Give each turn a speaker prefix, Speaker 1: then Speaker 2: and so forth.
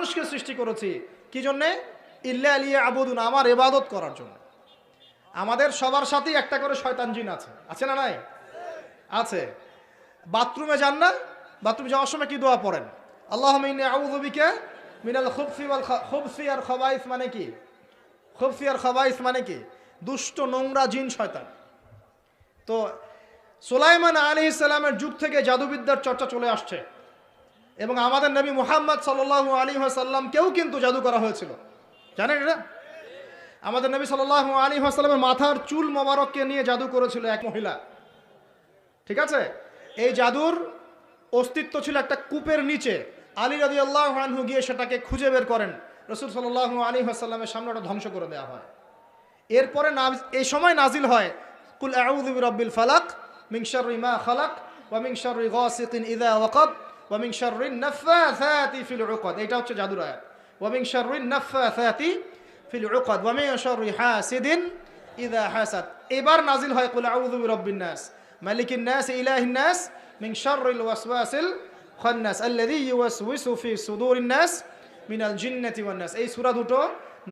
Speaker 1: মানুষকে সৃষ্টি করেছি কি জন্যে? ইল্লা লিয়াবুদুন, আমার ইবাদত করার জন্য। আমাদের সবার সাথেই একটা করে শয়তান জিন আছে, আছে না নাই? আছে। বাথরুমে যান না, বাথরুমে যাওয়ার সময় কি দোয়া পড়েন? আল্লাহুম্মা ইন্নী আউযু বিকা মিনাল খুবসি আর খাবাইস, মানে কি? খুবসি আর খাবাইস মানে কি? দুষ্ট নোংরা জিন শয়তান। তো সুলাইমান আলাইহিস সালামের যুগ থেকে জাদুবিদ্যার চর্চা চলে আসছে এবং আমাদের নবী মুহাম্মদ সাল্লাল্লাহু আলাইহি ওয়াসাল্লামকেও কিন্তু জাদু করা হয়েছিল, জানেন এটা? আমাদের নবী সাল্লাল্লাহু আলাইহি ওয়াসাল্লামের মাথার চুল মোবারককে নিয়ে জাদু করেছিল এক মহিলা, ঠিক আছে? এই জাদুর অস্তিত্ব ছিল একটা কূপের নিচে। আলী রাদিয়াল্লাহু আনহু গিয়ে সেটাকে খুঁজে বের করেন, রাসূল সাল্লাল্লাহু আলাইহি ওয়াসাল্লামের সামনে ওটা ধ্বংস করে দেওয়া হয়। এরপরে এই সময় নাজিল হয় কুল আউযু বিরাব্বিল ফালাক মিন শাররি মা খালাক ওয়া মিন শাররি গাসিকিন ইযা ওয়াকাব ওয়া মিন শাররিন নাফাসাতি ফিল উকাদ। এটা হচ্ছে জাদুর আয়াত। ওয়া মিন শাররিন নাফাসাতি ফিল উকাদ ওয়া মিন শাররি হাসিদিন ইযা হাসাদ। এবার নাজিল হয় কুল আউযু বিরাব্বিন নাস মালিকিন নাস ইলাহিন নাস মিন শাররিল ওয়াসওয়াসিল খান্নাস আল্লাযী ইউওয়াসওয়িসু ফি সুদুরিন নাস মিনাল জিন্নাতি ওয়ান নাস। এই সূরা দুটো